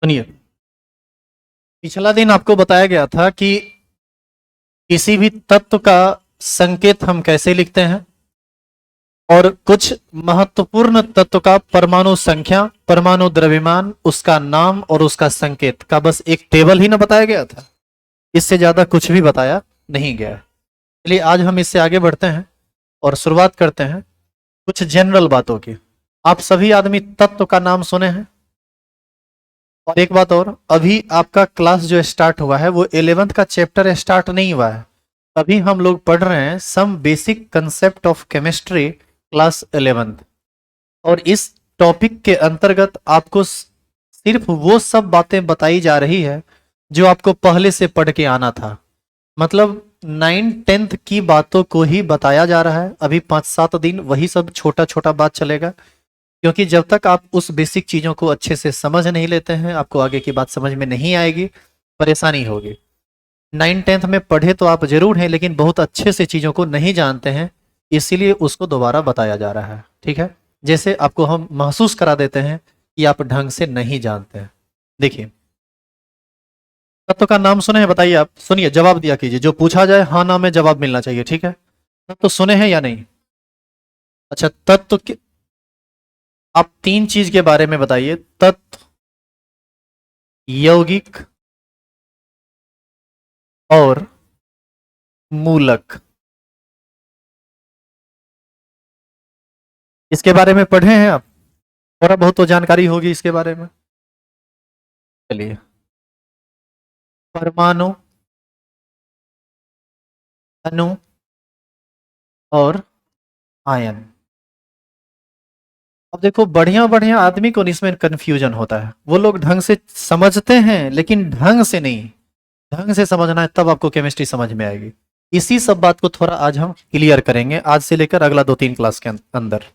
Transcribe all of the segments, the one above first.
सुनिए, पिछला दिन आपको बताया गया था कि किसी भी तत्व का संकेत हम कैसे लिखते हैं और कुछ महत्वपूर्ण तत्व का परमाणु संख्या, परमाणु द्रव्यमान, उसका नाम और उसका संकेत का बस एक टेबल ही ना बताया गया था। इससे ज्यादा कुछ भी बताया नहीं गया। चलिए आज हम इससे आगे बढ़ते हैं और शुरुआत करते हैं कुछ जनरल बातों की। आप सभी आदमी तत्व का नाम सुने हैं। और एक बात और, अभी आपका क्लास जो स्टार्ट हुआ है वो 11th का चैप्टर स्टार्ट नहीं हुआ है। अभी हम लोग पढ़ रहे हैं some basic concept of chemistry class 11th। और इस टॉपिक के अंतर्गत आपको सिर्फ वो सब बातें बताई जा रही है जो आपको पहले से पढ़ के आना था। मतलब 9th-10th की बातों को ही बताया जा रहा है। अभी 5-7 दिन वही सब छोटा छोटा बात चलेगा, क्योंकि जब तक आप उस बेसिक चीज़ों को अच्छे से समझ नहीं लेते हैं आपको आगे की बात समझ में नहीं आएगी, परेशानी होगी। 9th-10th में पढ़े तो आप जरूर हैं, लेकिन बहुत अच्छे से चीज़ों को नहीं जानते हैं, इसीलिए उसको दोबारा बताया जा रहा है। ठीक है, जैसे आपको हम महसूस करा देते हैं कि आप ढंग से नहीं जानते हैं। देखिए, तत्व का नाम सुने हैं? बताइए। आप सुनिए, जवाब दिया कीजिए। जो पूछा जाए हाँ ना में जवाब मिलना चाहिए। ठीक है, तत्व सुने हैं या नहीं? अच्छा, तत्व के आप 3 चीज के बारे में बताइए। तत्व, यौगिक और मूलक। इसके बारे में पढ़े हैं आप? थोड़ा बहुत तो जानकारी होगी इसके बारे में। चलिए, परमाणु, अणु और आयन। अब देखो, बढ़िया बढ़िया आदमी को इसमें कंफ्यूजन होता है। वो लोग ढंग से समझते हैं लेकिन ढंग से नहीं। ढंग से समझना है तब आपको केमिस्ट्री समझ में आएगी। इसी सब बात को थोड़ा आज हम क्लियर करेंगे, आज से लेकर अगला 2-3 क्लास के अंदर।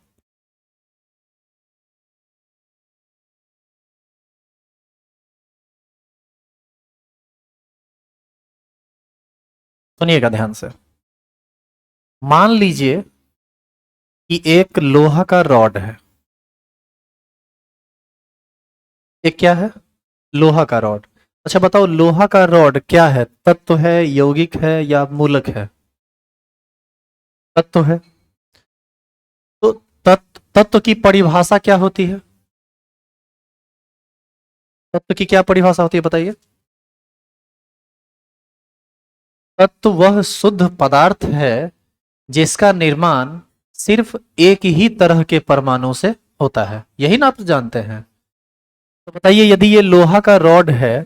सुनिएगा ध्यान से। मान लीजिए कि एक लोहा का रॉड है। एक क्या है? लोहा का रॉड। अच्छा बताओ, लोहा का रॉड क्या है? तत्व है, यौगिक है या मूलक है? तत्व है। तो तत्व की परिभाषा क्या होती है? तत्व की क्या परिभाषा होती है बताइए? तत्व वह शुद्ध पदार्थ है जिसका निर्माण सिर्फ एक ही तरह के परमाणु से होता है। यही ना आप जानते हैं। तो बताइए, यदि ये लोहा का रॉड है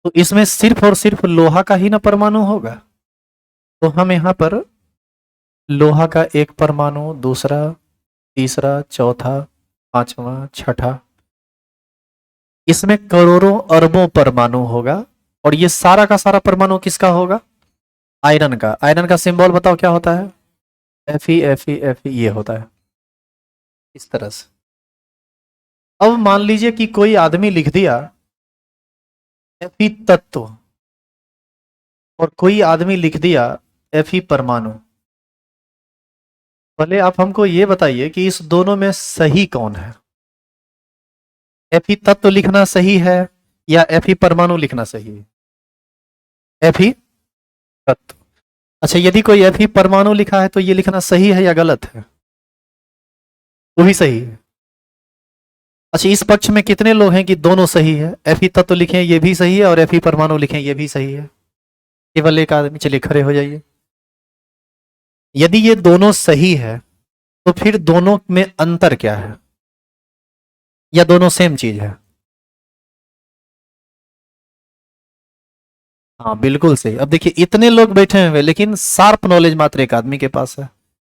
तो इसमें सिर्फ और सिर्फ लोहा का ही ना परमाणु होगा। तो हम यहां पर लोहा का एक परमाणु, दूसरा, तीसरा, चौथा, पांचवा, छठा, इसमें करोड़ों अरबों परमाणु होगा। और ये सारा का सारा परमाणु किसका होगा? आयरन का। आयरन का सिंबल बताओ क्या होता है? Fe ये होता है इस तरह से। अब मान लीजिए कि कोई आदमी लिख दिया Fe तत्व और कोई आदमी लिख दिया Fe परमाणु। पहले आप हमको ये बताइए कि इस दोनों में सही कौन है? Fe तत्व लिखना सही है या Fe परमाणु लिखना सही है? Fe तत्व। अच्छा, यदि कोई Fe परमाणु लिखा है तो ये लिखना सही है या गलत है? वो भी सही है। अच्छा, इस पक्ष में कितने लोग हैं कि दोनों सही है? Fe तत्व लिखें ये भी सही है और Fe परमाणु लिखें ये भी सही है? केवल एक आदमी। चलिए खड़े हो जाइए। यदि ये दोनों सही है तो फिर दोनों में अंतर क्या है, या दोनों सेम चीज है? हाँ बिल्कुल सही। अब देखिए, इतने लोग बैठे हुए लेकिन शार्प नॉलेज मात्र एक आदमी के पास है।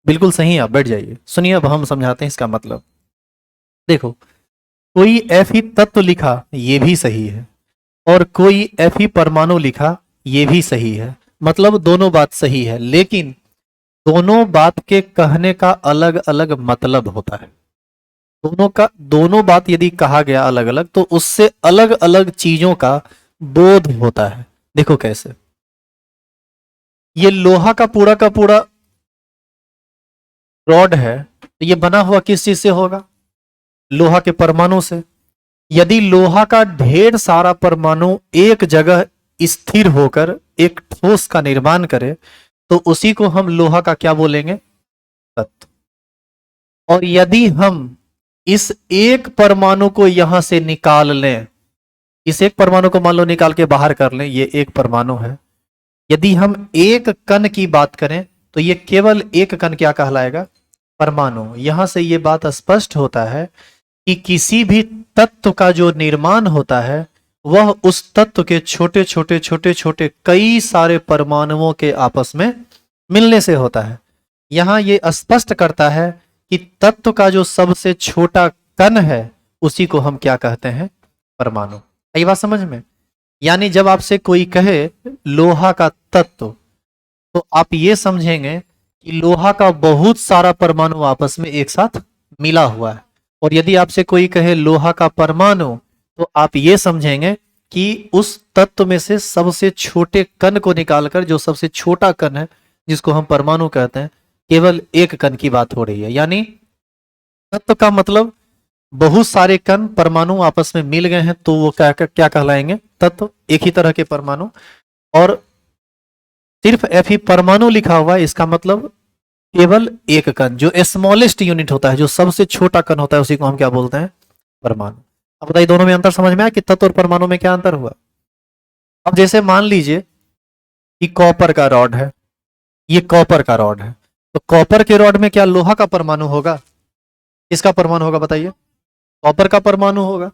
बिल्कुल सही। आप बैठ जाइए, सुनिए अब हम समझाते हैं इसका मतलब। देखो, कोई Fe तत्व लिखा ये भी सही है और कोई Fe परमाणु लिखा ये भी सही है। मतलब दोनों बात सही है, लेकिन दोनों बात के कहने का अलग अलग मतलब होता है। दोनों बात यदि कहा गया अलग अलग तो उससे अलग अलग चीजों का बोध होता है। देखो कैसे, ये लोहा का पूरा रॉड है तो ये बना हुआ किस चीज से होगा? लोहा के परमाणु से। यदि लोहा का ढेर सारा परमाणु एक जगह स्थिर होकर एक ठोस का निर्माण करे तो उसी को हम लोहा का क्या बोलेंगे? तत्व। और यदि हम इस एक परमाणु को यहां से निकाल लें, इस एक परमाणु को मान लो निकाल के बाहर कर लें, ये एक परमाणु है। यदि हम एक कण की बात करें तो ये केवल एक कण क्या कहलाएगा? परमाणु। यहां से ये बात स्पष्ट होता है कि किसी भी तत्व का जो निर्माण होता है वह उस तत्व के छोटे छोटे छोटे छोटे कई सारे परमाणुओं के आपस में मिलने से होता है। यहां यह स्पष्ट करता है कि तत्व का जो सबसे छोटा कण है उसी को हम क्या कहते हैं? परमाणु। यही बात समझ में? यानी जब आपसे कोई कहे लोहा का तत्व तो आप ये समझेंगे कि लोहा का बहुत सारा परमाणु आपस में एक साथ मिला हुआ है। और यदि आपसे कोई कहे लोहा का परमाणु तो आप ये समझेंगे कि उस तत्व में से सबसे छोटे कण को निकालकर जो सबसे छोटा कण है जिसको हम परमाणु कहते हैं केवल एक कण की बात हो रही है। यानी तत्व का मतलब बहुत सारे कण परमाणु आपस में मिल गए हैं तो वो क्या कहलाएंगे? तत्व। एक ही तरह के परमाणु। और सिर्फ Fe परमाणु लिखा हुआ है इसका मतलब केवल एक कण, जो स्मॉलेस्ट यूनिट होता है, जो सबसे छोटा कण होता है उसी को हम क्या बोलते हैं? परमाणु। अब बताइए दोनों में अंतर समझ में आया कि तत्व और परमाणु में क्या अंतर हुआ? अब जैसे मान लीजिए कि कॉपर का रॉड है, ये कॉपर का रॉड है, तो कॉपर के रॉड में क्या लोहा का परमाणु होगा? किसका परमाणु होगा बताइए? कॉपर का परमाणु होगा।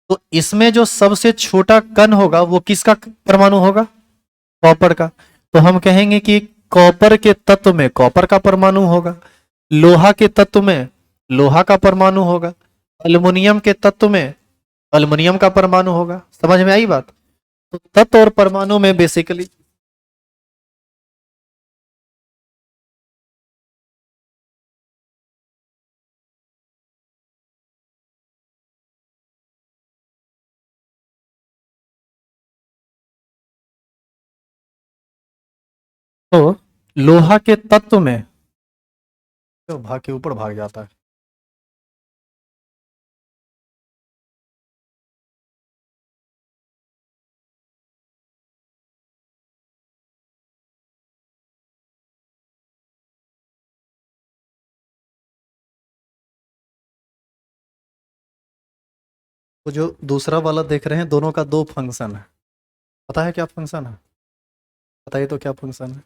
तो इसमें जो सबसे छोटा कण होगा वो किसका परमाणु होगा? कॉपर का। तो हम कहेंगे कि कॉपर के तत्व में कॉपर का परमाणु होगा, लोहा के तत्व में लोहा का परमाणु होगा, एल्युमिनियम के तत्व में एल्युमिनियम का परमाणु होगा। समझ में आई बात? तो तत्व और परमाणु में बेसिकली तो लोहा के तत्व में तो भाग के ऊपर भाग जाता है। तो जो दूसरा वाला देख रहे हैं दोनों का दो फंक्शन है। पता है क्या फंक्शन है? बताइए तो क्या फंक्शन है?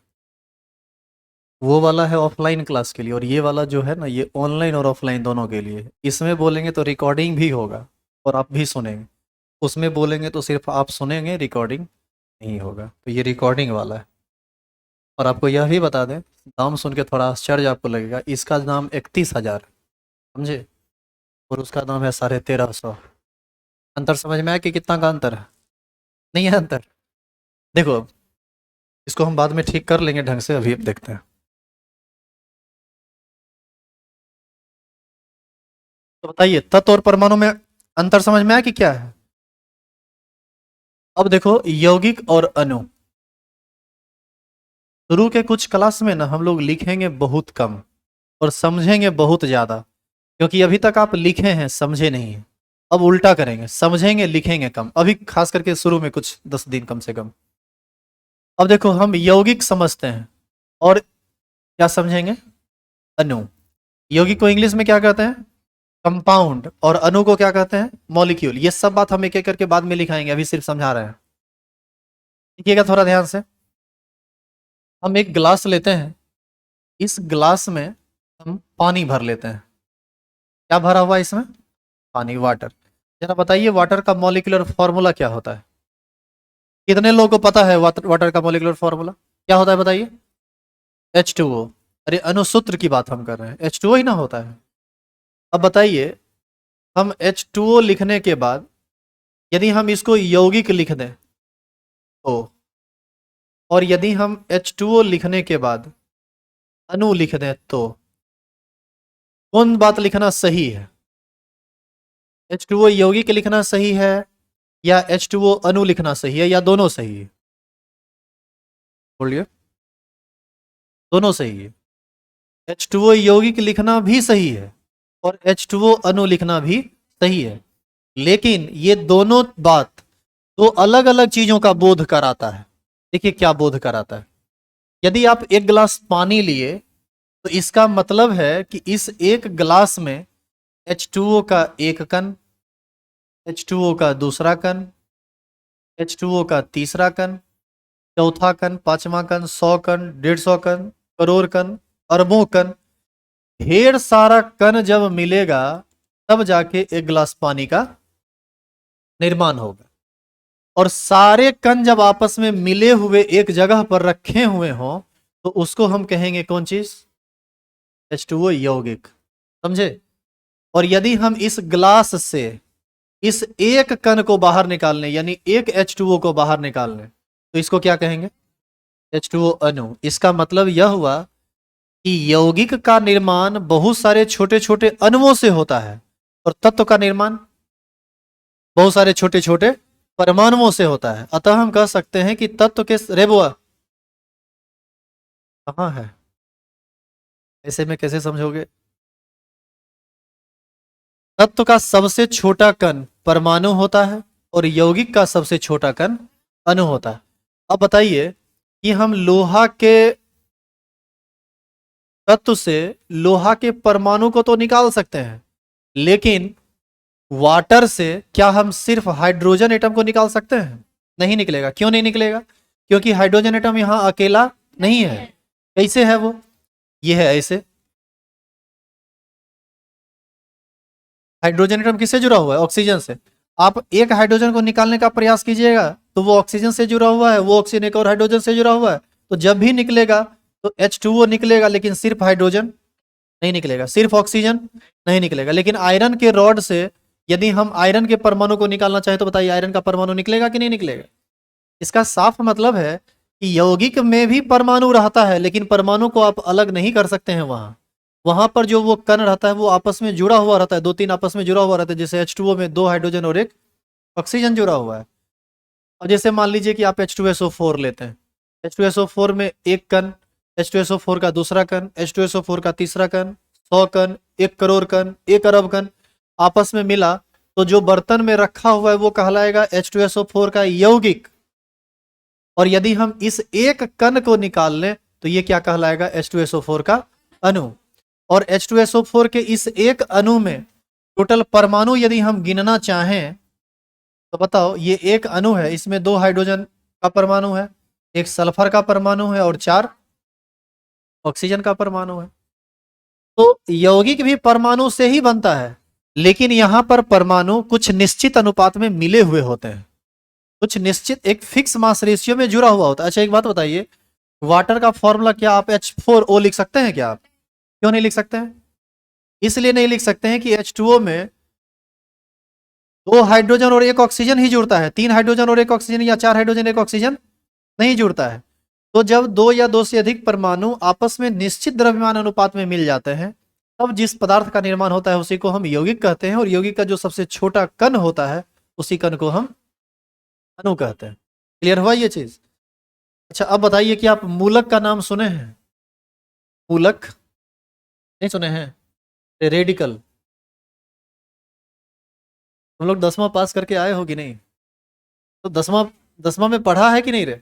वो वाला है ऑफलाइन क्लास के लिए और ये वाला जो है ना ये ऑनलाइन और ऑफलाइन दोनों के लिए। इसमें बोलेंगे तो रिकॉर्डिंग भी होगा और आप भी सुनेंगे, उसमें बोलेंगे तो सिर्फ आप सुनेंगे, रिकॉर्डिंग नहीं होगा। तो ये रिकॉर्डिंग वाला है। और आपको यह भी बता दें, दाम सुन के थोड़ा आश्चर्य आपको लगेगा, इसका दाम 31,000, समझे? और उसका दाम है 13,500। अंतर समझ में आया कि कितना का अंतर है? नहीं है अंतर? देखो इसको हम बाद में ठीक कर लेंगे ढंग से, अभी अब देखते हैं। तो बताइए तत्व और परमाणु में अंतर समझ में आया कि क्या है? अब देखो यौगिक और अणु, शुरू के कुछ क्लास में ना हम लोग लिखेंगे बहुत कम और समझेंगे बहुत ज्यादा, क्योंकि अभी तक आप लिखे हैं समझे नहीं है। अब उल्टा करेंगे, समझेंगे लिखेंगे कम, अभी खास करके शुरू में कुछ 10 दिन कम से कम। अब देखो हम यौगिक समझते हैं और क्या समझेंगे? अणु। यौगिक को इंग्लिश में क्या कहते हैं? कंपाउंड। और अणु को क्या कहते हैं? मॉलिक्यूल। ये सब बात हम एक एक करके बाद में लिखाएंगे, अभी सिर्फ समझा रहे हैं। देखिएगा थोड़ा ध्यान से। हम एक ग्लास लेते हैं, इस ग्लास में हम पानी भर लेते हैं। क्या भरा हुआ है इसमें? पानी, वाटर। जरा बताइए वाटर का मॉलिक्यूलर फॉर्मूला क्या होता है? कितने लोगों को पता है वाटर का मॉलिक्यूलर फॉर्मूला क्या होता है बताइए? H2O। अरे अणुसूत्र की बात हम कर रहे हैं, H2O ही ना होता है। अब बताइए हम H2O लिखने के बाद यदि हम इसको यौगिक लिख दें तो, और यदि हम H2O लिखने के बाद अणु लिख दें तो कौन बात लिखना सही है? H2O यौगिक लिखना सही है या H2O अणु लिखना सही है, या दोनों सही है? बोलिए। दोनों सही है। H2O यौगिक लिखना भी सही है और H2O अणु लिखना भी सही है। लेकिन ये दोनों बात दो अलग अलग चीजों का बोध कराता है। देखिए क्या बोध कराता है। यदि आप एक गिलास पानी लिए तो इसका मतलब है कि इस एक गिलास में H2O का एक कण, H2O का दूसरा कण, H2O का तीसरा कण, चौथा कण, पांचवा कण, 100 कण, 150 कण, करोड़ कण, अरबों कण, ढेर सारा कण जब मिलेगा तब जाके एक गिलास पानी का निर्माण होगा। और सारे कण जब आपस में मिले हुए एक जगह पर रखे हुए हों तो उसको हम कहेंगे कौन चीज? H2O यौगिक। समझे? और यदि हम इस ग्लास से इस एक कण को बाहर निकाल लें, यानी एक H2O को बाहर निकाल लें, तो इसको क्या कहेंगे? H2O अणु। इसका मतलब यह हुआ कि यौगिक का निर्माण बहुत सारे छोटे छोटे अणुओं से होता है और तत्व का निर्माण बहुत सारे छोटे छोटे परमाणुओं से होता है। अतः हम कह सकते हैं कि तत्व के रेबुआ कहां है? ऐसे में कैसे समझोगे? तत्व का सबसे छोटा कण परमाणु होता है और यौगिक का सबसे छोटा कण अणु होता है। अब बताइए कि हम लोहा के तत्व से लोहा के परमाणु को तो निकाल सकते हैं, लेकिन वाटर से क्या हम सिर्फ हाइड्रोजन एटम को निकाल सकते हैं? नहीं निकलेगा। क्यों नहीं निकलेगा? क्योंकि हाइड्रोजन एटम यहां अकेला नहीं है। कैसे है वो? ये है ऐसे। हाइड्रोजन एटम किससे जुड़ा हुआ है? ऑक्सीजन से। आप एक हाइड्रोजन को निकालने का प्रयास कीजिएगा तो वो ऑक्सीजन से जुड़ा हुआ है, वो ऑक्सीजन एक और हाइड्रोजन से जुड़ा हुआ है, तो जब भी निकलेगा तो H2O निकलेगा, लेकिन सिर्फ हाइड्रोजन नहीं निकलेगा, सिर्फ ऑक्सीजन नहीं निकलेगा। लेकिन आयरन के रॉड से यदि हम आयरन के परमाणु को निकालना चाहें तो बताइए आयरन का परमाणु निकलेगा कि नहीं निकलेगा? इसका साफ मतलब है कि यौगिक में भी परमाणु रहता है, लेकिन परमाणु को आप अलग नहीं कर सकते हैं। वहां वहां पर जो वो कण रहता है वो आपस में जुड़ा हुआ रहता है, दो तीन आपस में जुड़ा हुआ रहता है। जैसे H2O में दो हाइड्रोजन और एक ऑक्सीजन जुड़ा हुआ है। और जैसे मान लीजिए कि आप H2SO4 लेते हैं, H2SO4 में एक कण, H2SO4 का दूसरा कण, H2SO4 का तीसरा कण, 100 कण, 1 करोड़ कण, 1 अरब कण आपस में मिला तो जो बर्तन में रखा हुआ है वो कहलाएगा H2SO4 का यौगिक। और यदि हम इस एक कण को निकाल लें तो ये क्या कहलाएगा? H2SO4 का अणु। और H2SO4 के इस एक अणु में टोटल परमाणु यदि हम गिनना चाहें तो बताओ, ये एक अणु है, इसमें 2 हाइड्रोजन का परमाणु है, 1 सल्फर का परमाणु है और 4 ऑक्सीजन का परमाणु है। तो यौगिक भी परमाणु से ही बनता है, लेकिन यहां पर परमाणु कुछ निश्चित अनुपात में मिले हुए होते हैं, कुछ निश्चित एक फिक्स मास रेशियो में जुड़ा हुआ होता है। अच्छा एक बात बताइए, वाटर का फॉर्मूला क्या आप H4O लिख सकते हैं क्या? आप क्यों नहीं लिख सकते हैं? इसलिए नहीं लिख सकते हैं कि H2O में 2 हाइड्रोजन और 1 ऑक्सीजन ही जुड़ता है, 3 हाइड्रोजन और 1 ऑक्सीजन या 4 हाइड्रोजन 1 ऑक्सीजन नहीं जुड़ता है। तो जब 2 या 2 से अधिक परमाणु आपस में निश्चित द्रव्यमान अनुपात में मिल जाते हैं तब जिस पदार्थ का निर्माण होता है उसी को हम यौगिक कहते हैं। और यौगिक का जो सबसे छोटा कण होता है उसी कण को हम अणु कहते हैं। क्लियर हुआ ये चीज? अच्छा अब बताइए कि आप मूलक का नाम सुने हैं? मूलक नहीं सुने हैं? रेडिकल। तुम लोग 10वां पास करके आए हो कि नहीं? तो 10वां में पढ़ा है कि नहीं रे?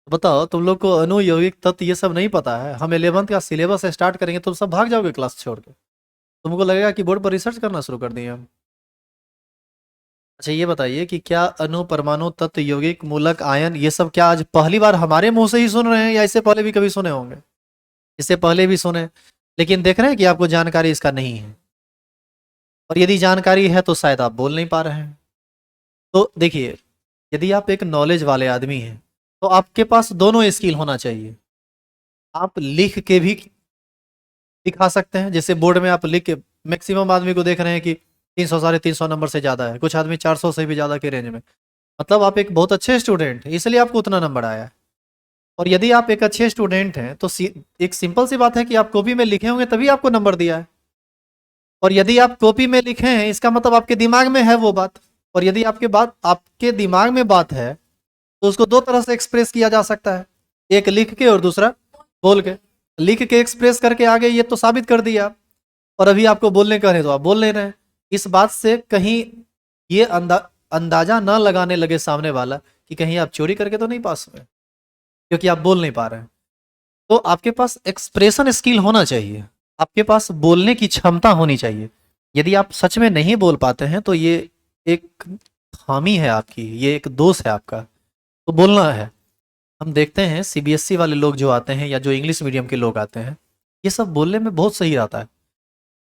बताओ, तुम लोग को अणु यौगिक तत्व ये सब नहीं पता है? हम 11th का सिलेबस स्टार्ट करेंगे तुम सब भाग जाओगे क्लास छोड़ के। तुमको लगेगा कि बोर्ड पर रिसर्च करना शुरू कर दिए हम। अच्छा ये बताइए कि क्या अणु परमाणु तत्व यौगिक मूलक आयन ये सब क्या आज पहली बार हमारे मुंह से ही सुन रहे हैं या इससे पहले भी कभी सुने होंगे? इससे पहले भी सुने, लेकिन देख रहे हैं कि आपको जानकारी इसका नहीं है। और यदि जानकारी है तो शायद आप बोल नहीं पा रहे हैं। तो देखिए, यदि आप एक नॉलेज वाले आदमी हैं तो आपके पास दोनों स्किल होना चाहिए। आप लिख के भी दिखा सकते हैं, जैसे बोर्ड में आप लिख के, मैक्सिमम आदमी को देख रहे हैं कि 300 350 नंबर से ज़्यादा है, कुछ आदमी 400 से भी ज़्यादा के रेंज में। मतलब आप एक बहुत अच्छे स्टूडेंट हैं, इसलिए आपको उतना नंबर आया है। और यदि आप एक अच्छे स्टूडेंट हैं तो एक सिंपल सी बात है कि आप कॉपी में लिखे होंगे तभी आपको नंबर दिया है। और यदि आप कॉपी में लिखे हैं इसका मतलब आपके दिमाग में है वो बात। और यदि आपके दिमाग में बात है तो उसको दो तरह से एक्सप्रेस किया जा सकता है, एक लिख के और दूसरा बोल के। लिख के एक्सप्रेस करके आगे ये तो साबित कर दिया, और अभी आपको बोलने का है तो आप बोल नहीं रहे हैं। इस बात से कहीं ये अंदाजा ना लगाने लगे सामने वाला कि कहीं आप चोरी करके तो नहीं पास हुए, क्योंकि आप बोल नहीं पा रहे हैं। तो आपके पास एक्सप्रेशन स्किल होना चाहिए, आपके पास बोलने की क्षमता होनी चाहिए। यदि आप सच में नहीं बोल पाते हैं तो ये एक खामी है आपकी, ये एक दोष है आपका। तो बोलना है। हम देखते हैं सीबीएसई वाले लोग जो आते हैं या जो इंग्लिश मीडियम के लोग आते हैं, ये सब बोलने में बहुत सही रहता है।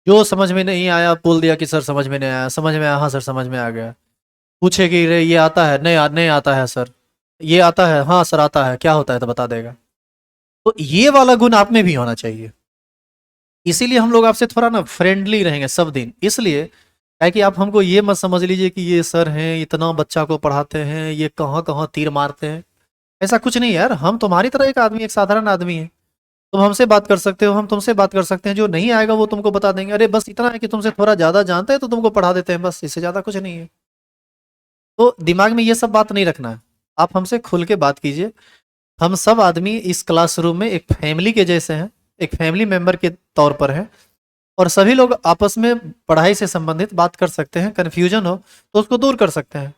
जो समझ में नहीं आया बोल दिया कि सर समझ में नहीं आया, समझ में आया हाँ सर समझ में आ गया। पूछे कि रे ये आता है, नहीं आता है सर, ये आता है हाँ सर आता है, क्या होता है तो बता देगा। तो ये वाला गुण आप में भी होना चाहिए। इसीलिए हम लोग आपसे थोड़ा ना फ्रेंडली रहेंगे सब दिन, इसलिए है कि आप हमको ये मत समझ लीजिए कि ये सर हैं इतना बच्चा को पढ़ाते हैं, ये कहाँ कहाँ तीर मारते हैं। ऐसा कुछ नहीं है यार, हम तुम्हारी तरह एक आदमी, एक साधारण आदमी है। तुम हमसे बात कर सकते हो, हम तुमसे बात कर सकते हैं, जो नहीं आएगा वो तुमको बता देंगे। अरे बस इतना है कि तुमसे थोड़ा ज्यादा जानते हैं तो तुमको पढ़ा देते हैं, बस इससे ज्यादा कुछ नहीं है। तो दिमाग में ये सब बात नहीं रखना है, आप हमसे खुल के बात कीजिए। हम सब आदमी इस क्लासरूम में एक फैमिली के जैसे हैं, एक फैमिली मेंबर के तौर पर हैं। और सभी लोग आपस में पढ़ाई से संबंधित बात कर सकते हैं, कन्फ्यूजन हो तो उसको दूर कर सकते हैं।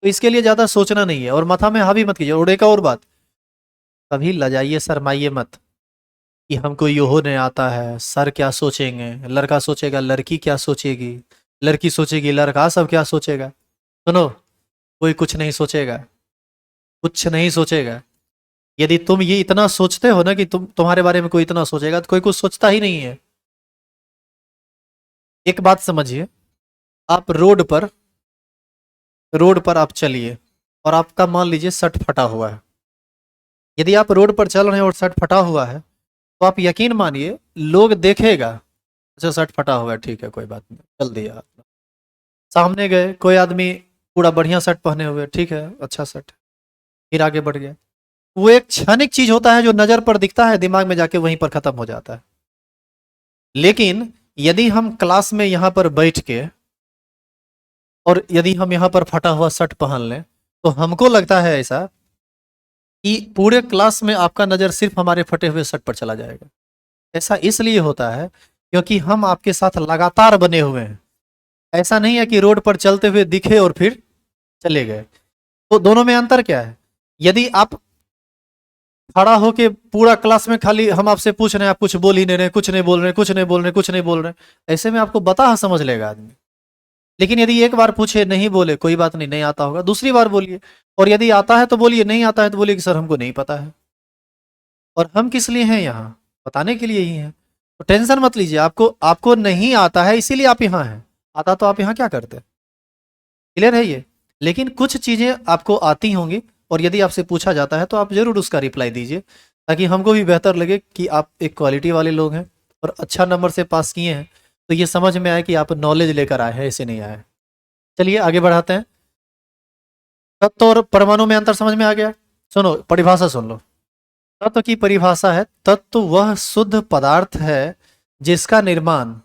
तो इसके लिए ज़्यादा सोचना नहीं है और माथा में हावी मत कीजिए। और एक और बात, कभी लजाइए शरमाइए मत कि हमको योहो नहीं आता है, सर क्या सोचेंगे, लड़का सोचेगा लड़की क्या सोचेगी, लड़की सोचेगी लड़का सब क्या सोचेगा। सुनो, कोई कुछ नहीं सोचेगा, कुछ नहीं सोचेगा। यदि तुम ये इतना सोचते हो ना कि तुम्हारे बारे में कोई इतना सोचेगा, तो कोई कुछ सोचता ही नहीं है। एक बात समझिए, आप रोड पर आप चलिए और आपका मान लीजिए शर्ट फटा हुआ है। यदि आप रोड पर चल रहे हैं और शर्ट फटा हुआ है तो आप यकीन मानिए लोग देखेगा, अच्छा शर्ट फटा हुआ है ठीक है कोई बात नहीं, चल दिया। सामने गए कोई आदमी पूरा बढ़िया शर्ट पहने हुए, ठीक है अच्छा शर्ट, फिर आगे बढ़ गया। वो एक क्षणिक चीज होता है जो नजर पर दिखता है, दिमाग में जाके वहीं पर खत्म हो जाता है। लेकिन यदि हम क्लास में यहाँ पर बैठ के और यदि हम यहाँ पर फटा हुआ शर्ट पहन लें तो हमको लगता है ऐसा कि पूरे क्लास में आपका नजर सिर्फ हमारे फटे हुए शर्ट पर चला जाएगा। ऐसा इसलिए होता है क्योंकि हम आपके साथ लगातार बने हुए हैं। ऐसा नहीं है कि रोड पर चलते हुए दिखे और फिर चले गए। तो दोनों में अंतर क्या है? यदि आप खड़ा होके पूरा क्लास में खाली हम आपसे पूछ रहे हैं, आप कुछ बोल ही नहीं रहे, कुछ नहीं बोल रहे, कुछ नहीं बोल रहे, कुछ नहीं बोल रहे, ऐसे में आपको बता समझ लेगा आदमी। लेकिन यदि एक बार पूछे नहीं बोले कोई बात नहीं, नहीं आता होगा, दूसरी बार बोलिए। और यदि आता है तो बोलिए, नहीं आता है तो बोलिए कि सर हमको नहीं पता है। और हम किस लिए हैं यहाँ? बताने के लिए ही हैं। तो टेंशन मत लीजिए, आपको आपको नहीं आता है इसीलिए आप यहाँ हैं, आता तो आप यहाँ क्या करते? क्लियर है ये? लेकिन कुछ चीजें आपको आती होंगी और यदि आपसे पूछा जाता है तो आप जरूर उसका रिप्लाई दीजिए, ताकि हमको भी बेहतर लगे कि आप एक क्वालिटी वाले लोग हैं और अच्छा नंबर से पास किए हैं। तो ये समझ में आए कि आप नॉलेज लेकर आए हैं, ऐसे नहीं आए। चलिए आगे बढ़ाते हैं। तत्व और परमाणु में अंतर समझ में आ गया। सुनो परिभाषा सुन लो। तत्व की परिभाषा है, तत्व वह शुद्ध पदार्थ है जिसका निर्माण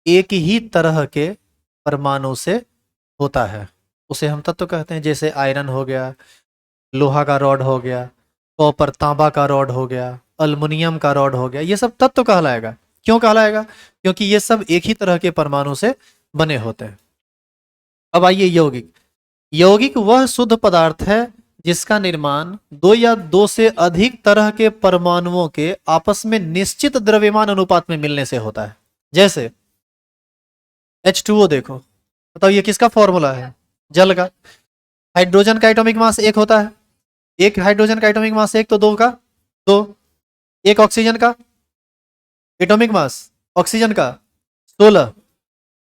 एक ही तरह के परमाणु से होता है, उसे हम तत्व कहते हैं। जैसे आयरन हो गया, लोहा का रॉड हो गया, कॉपर तांबा का रॉड हो गया, अल्युमिनियम का रॉड हो गया, ये सब तत्व कहलाएगा। क्यों कहलाएगा? क्योंकि ये सब एक ही तरह के परमाणु से बने होते हैं। अब आइए यौगिक। यौगिक वह शुद्ध पदार्थ है जिसका निर्माण दो या दो से अधिक तरह के परमाणुओं के आपस में निश्चित द्रव्यमान अनुपात में मिलने से होता है। जैसे H2O देखो, बताओ ये किसका फॉर्मूला है? जल का। हाइड्रोजन का एटॉमिक मास एक होता है, एक हाइड्रोजन का एटॉमिक मास एक, तो दो का दो। एक ऑक्सीजन का एटॉमिक मास, ऑक्सीजन का 16,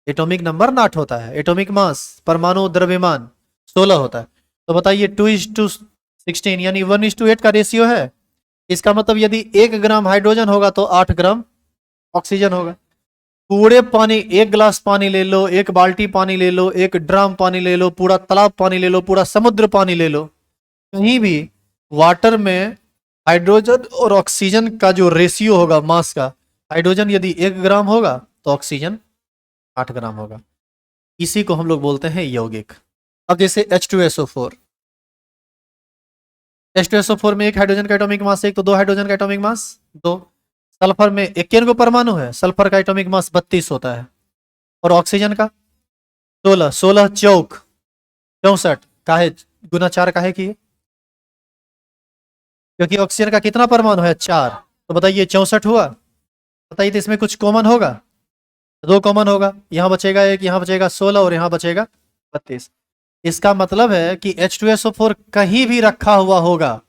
एटॉमिक नंबर 8 होता है, एटॉमिक मास परमाणु द्रव्यमान 16 होता है। तो बताइए 2:16 यानी 1:8 का रेशियो है। इसका मतलब यदि 1 ग्राम हाइड्रोजन होगा तो 8 ग्राम ऑक्सीजन होगा। पूरे पानी, एक गिलास पानी ले लो, एक बाल्टी पानी ले लो, एक ड्राम पानी ले लो, पूरा तालाब पानी ले लो, पूरा समुद्र पानी ले लो, कहीं भी वाटर में हाइड्रोजन और ऑक्सीजन का जो रेशियो होगा मास का, हाइड्रोजन यदि 1 ग्राम होगा तो ऑक्सीजन 8 ग्राम होगा। इसी को हम लोग बोलते हैं यौगिक। अब जैसे H2SO4, H2SO4 में एक हाइड्रोजन का एटॉमिक मास एक, तो दो हाइड्रोजन का एटॉमिक मास दो। सल्फर में 51 परमाणु है, सल्फर का एटॉमिक मास 32 होता है। और ऑक्सीजन का 16, 16 चौक 64 काहे गुना 4 काहे किए? क्योंकि ऑक्सीजन का कितना परमाणु है? 4। तो बताइए 64 हुआ। बताइए तो इसमें कुछ कॉमन होगा? 2 कॉमन होगा, यहाँ बचेगा 1, यहाँ बचेगा 16 और यहाँ बचेगा 32। इसका मतलब है कि H2SO4 कहीं भी रखा हुआ होगा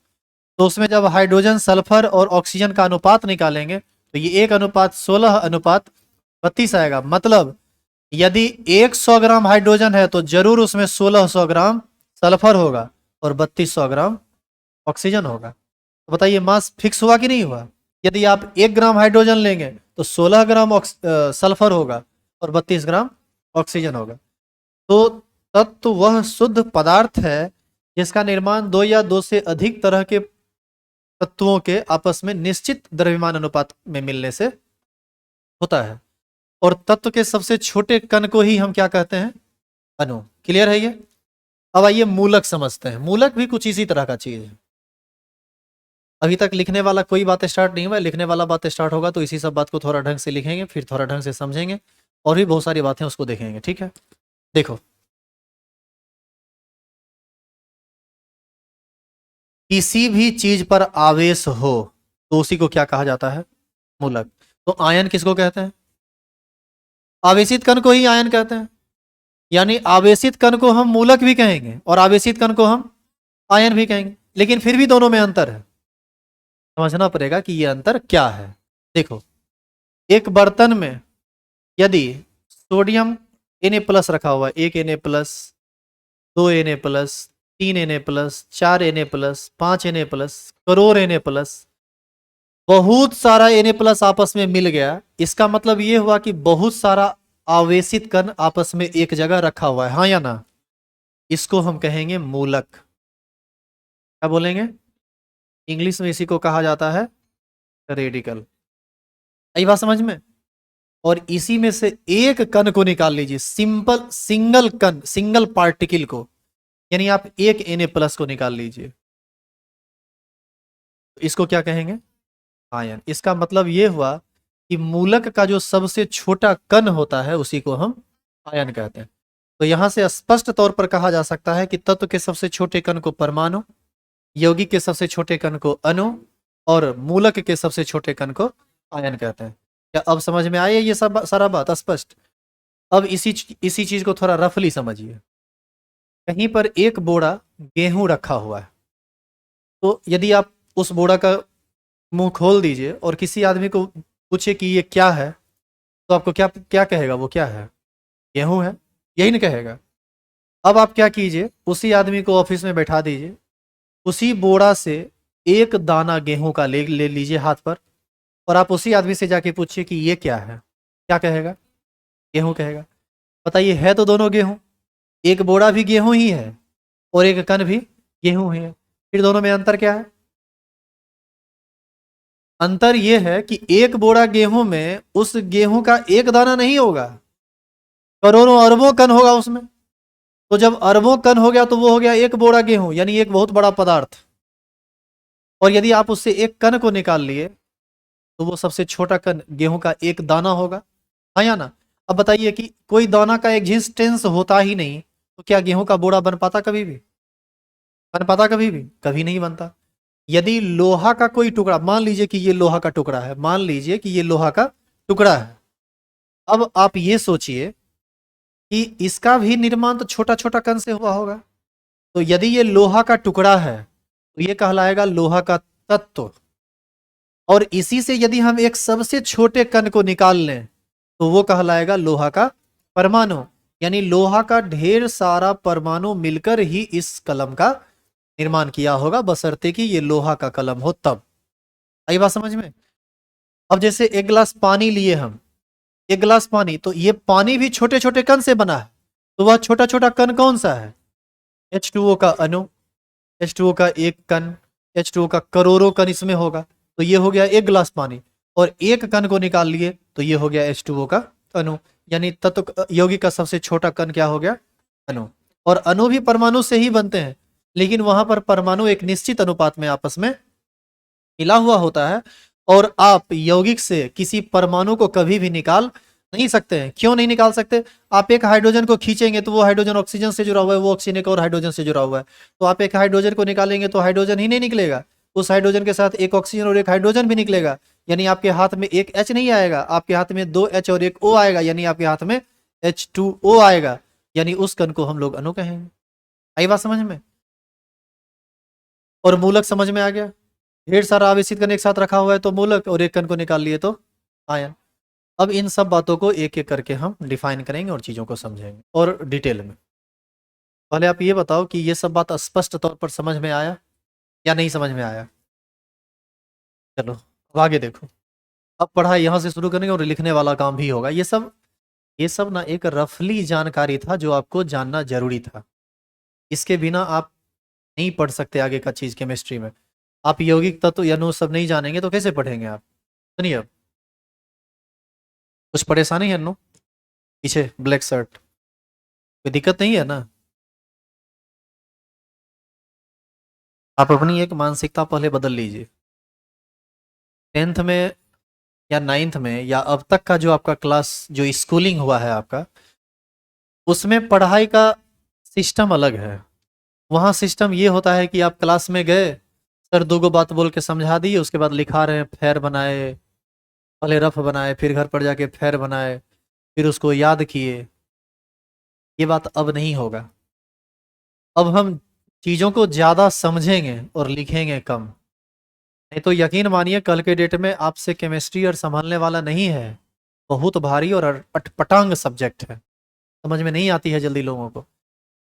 तो उसमें जब हाइड्रोजन सल्फर और ऑक्सीजन का अनुपात निकालेंगे तो ये 1:16:32 आएगा। मतलब यदि 100 ग्राम हाइड्रोजन है तो जरूर उसमें 1600 ग्राम सल्फर होगा और 3200 ग्राम ऑक्सीजन होगा। तो बताइए मास फिक्स हुआ कि नहीं हुआ? यदि आप 1 ग्राम हाइड्रोजन लेंगे तो 16 ग्राम सल्फर होगा और 32 ग्राम ऑक्सीजन होगा। तो तत्व वह शुद्ध पदार्थ है जिसका निर्माण 2 या 2 से अधिक तरह के तत्वों के आपस में निश्चित द्रव्यमान अनुपात में मिलने से होता है। और तत्व के सबसे छोटे कण को ही हम क्या कहते हैं? अणु। क्लियर है ये? अब आइए मूलक समझते हैं। मूलक भी कुछ इसी तरह का चीज है। अभी तक लिखने वाला कोई बात स्टार्ट नहीं हुआ, लिखने वाला बात स्टार्ट होगा तो इसी सब बात को थोड़ा ढंग से लिखेंगे, फिर थोड़ा ढंग से समझेंगे और भी बहुत सारी बातें उसको देखेंगे। ठीक है, देखो किसी भी चीज पर आवेश हो तो उसी को क्या कहा जाता है? मूलक। तो आयन किसको कहते हैं? आवेशित कण को ही आयन कहते हैं। यानी आवेशित कण को हम मूलक भी कहेंगे और आवेशित कण को हम आयन भी कहेंगे, लेकिन फिर भी दोनों में अंतर है। समझना पड़ेगा कि ये अंतर क्या है। देखो, एक बर्तन में यदि सोडियम Na+ रखा हुआ है, 1 Na+, 2 Na+, 3 Na+, 4 Na+, 5 Na+, crore Na+, बहुत सारा Na+ आपस में मिल गया, इसका मतलब ये हुआ कि बहुत सारा आवेशित कण आपस में एक जगह रखा हुआ है, हाँ या ना? इसको हम कहेंगे मूलक। क्या बोलेंगे? इंग्लिश में इसी को कहा जाता है रेडिकल। आई बात समझ में? और इसी में से एक कण को निकाल लीजिए, सिंपल सिंगल कण, सिंगल पार्टिकल को, यानी आप एक Na+ को निकाल लीजिए, तो इसको क्या कहेंगे? आयन। इसका मतलब यह हुआ कि मूलक का जो सबसे छोटा कण होता है उसी को हम आयन कहते हैं। तो यहां से स्पष्ट तौर पर कहा जा सकता है कि तत्व के सबसे छोटे कण को परमाणु, यौगिक के सबसे छोटे कण को अणु और मूलक के सबसे छोटे कण को आयन कहते हैं। क्या अब समझ में आया ये सब सारा बात स्पष्ट? अब इसी चीज को थोड़ा रफली समझिए। कहीं पर एक बोरा गेहूं रखा हुआ है, तो यदि आप उस बोरा का मुंह खोल दीजिए और किसी आदमी को पूछे कि ये क्या है, तो आपको क्या क्या कहेगा? वो क्या है? गेहूं है, यही नहीं कहेगा। अब आप क्या कीजिए, उसी आदमी को ऑफिस में बैठा दीजिए, उसी बोरा से एक दाना गेहूं का ले लीजिए हाथ पर और आप उसी आदमी से जाके पूछिए कि ये क्या है, क्या कहेगा? गेहूं कहेगा। बताइए, है तो दोनों गेहूं, एक बोरा भी गेहूं ही है और एक कण भी गेहूं ही है, फिर दोनों में अंतर क्या है? अंतर यह है कि एक बोरा गेहूं में उस गेहूं का एक दाना नहीं होगा, करोड़ों अरबों कण होगा उसमें। तो जब अरबों कण हो गया तो वो हो गया एक बोरा गेहूं, यानी एक बहुत बड़ा पदार्थ। और यदि आप उससे एक कण को निकाल लिए तो वो सबसे छोटा कण गेहूं का एक दाना होगा, हाँ या ना? अब बताइए कि कोई दाना का एग्जिस्टेंस होता ही नहीं तो क्या गेहूं का बोरा बन पाता? कभी भी बन पाता? कभी भी कभी नहीं बनता। यदि लोहा का कोई टुकड़ा, मान लीजिए कि ये लोहा का टुकड़ा है, मान लीजिए कि ये लोहा का टुकड़ा है, अब आप ये सोचिए कि इसका भी निर्माण तो छोटा छोटा कण से हुआ होगा। तो यदि ये लोहा का टुकड़ा है तो ये कहलाएगा लोहा का तत्व। और इसी से यदि हम एक सबसे छोटे कण को निकाल लें तो वो कहलाएगा लोहा का परमाणु। यानी लोहा का ढेर सारा परमाणु मिलकर ही इस कलम का निर्माण किया होगा, बशर्ते कि ये लोहा का कलम हो तब। आई बात समझ में? अब जैसे एक गिलास पानी लिए हम, एक गिलास पानी, तो ये पानी भी छोटे छोटे कण से बना है, तो वह छोटा छोटा कण कौन सा है? H2O का अणु, H2O का एक कण, H2O का करोड़ों कण इसमें होगा, तो ये हो गया एक गिलास पानी। और एक कण को निकाल लिए तो ये हो गया H2O का अणु। यानी तत्व यौगिक का सबसे छोटा कण क्या हो गया? अणु। और अणु भी परमाणु से ही बनते हैं, लेकिन वहां पर परमाणु एक निश्चित अनुपात में आपस में मिला हुआ होता है। और आप यौगिक से किसी परमाणु को कभी भी निकाल नहीं सकते हैं। क्यों नहीं निकाल सकते? आप एक हाइड्रोजन को खींचेंगे तो वो हाइड्रोजन ऑक्सीजन से जुड़ा हुआ है, वो ऑक्सीजन एक और हाइड्रोजन से जुड़ा हुआ है। तो आप एक हाइड्रोजन को निकालेंगे तो हाइड्रोजन ही नहीं निकलेगा, उस हाइड्रोजन के साथ एक ऑक्सीजन और एक हाइड्रोजन भी निकलेगा। यानी आपके हाथ में एक एच नहीं आएगा, आपके हाथ में दो एच और एक ओ आएगा, यानी आपके हाथ में H2O आएगा। यानी उस कण को हम लोग अणु कहेंगे। आई बात समझ में? और मूलक समझ में आ गया? ढेर सारा आवेशित कण एक साथ रखा हुआ है तो मूलक, और एक कण को निकाल लिए तो आयन। अब इन सब बातों को एक एक करके हम डिफाइन करेंगे और चीजों को समझेंगे और डिटेल में। पहले आप ये बताओ कि ये सब बात स्पष्ट तौर पर समझ में आया या नहीं समझ में आया? चलो अब आगे देखो। अब पढ़ाई यहाँ से शुरू करेंगे और लिखने वाला काम भी होगा। ये सब ना एक रफली जानकारी था जो आपको जानना जरूरी था। इसके बिना आप नहीं पढ़ सकते आगे का चीज केमिस्ट्री में। आप यौगिक तत्व या अणु सब नहीं जानेंगे तो कैसे पढ़ेंगे आप? सुनिए, अब कुछ परेशानी है अनु? पीछे ब्लैक शर्ट, कोई दिक्कत नहीं है ना? आप अपनी एक मानसिकता पहले बदल लीजिए। 10th में या 9th में या अब तक का जो आपका क्लास जो स्कूलिंग हुआ है आपका, उसमें पढ़ाई का सिस्टम अलग है। वहाँ सिस्टम ये होता है कि आप क्लास में गए, सर दो गो बात बोल के समझा दिए, उसके बाद लिखा रहे हैं, फेर बनाए, पहले रफ बनाए, फिर घर पर जाके फेर बनाए, फिर उसको याद किए। ये बात अब नहीं होगा। अब हम चीज़ों को ज़्यादा समझेंगे और लिखेंगे कम। नहीं तो यकीन मानिए कल के डेट में आपसे केमिस्ट्री और संभालने वाला नहीं है। बहुत भारी और अटपटांग सब्जेक्ट है, समझ में नहीं आती है जल्दी लोगों को।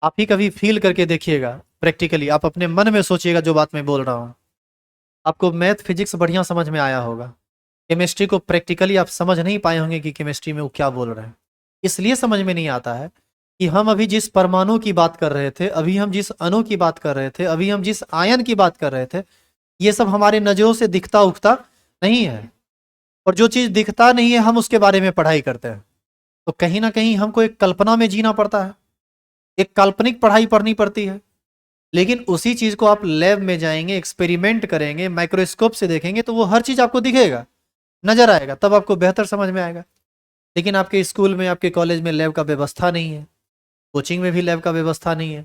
आप ही कभी फील करके देखिएगा, प्रैक्टिकली आप अपने मन में सोचिएगा जो बात मैं बोल रहा हूँ। आपको मैथ फिजिक्स बढ़िया समझ में आया होगा, केमिस्ट्री को प्रैक्टिकली आप समझ नहीं पाए होंगे कि केमिस्ट्री में वो क्या बोल रहे हैं। इसलिए समझ में नहीं आता है कि हम अभी जिस परमाणु की बात कर रहे थे, अभी हम जिस अणु की बात कर रहे थे, अभी हम जिस आयन की बात कर रहे थे, ये सब हमारे नजरों से दिखता उखता नहीं है। और जो चीज दिखता नहीं है हम उसके बारे में पढ़ाई करते हैं। तो कहीं ना कहीं हमको एक कल्पना में जीना पड़ता है, एक काल्पनिक पढ़ाई पढ़नी पड़ती है। लेकिन उसी चीज को आप लैब में जाएंगे, एक्सपेरिमेंट करेंगे, माइक्रोस्कोप से देखेंगे तो वो हर चीज आपको दिखेगा, नजर आएगा, तब आपको बेहतर समझ में आएगा। लेकिन आपके स्कूल में, आपके कॉलेज में लैब का व्यवस्था नहीं है, कोचिंग में भी लैब का व्यवस्था नहीं है।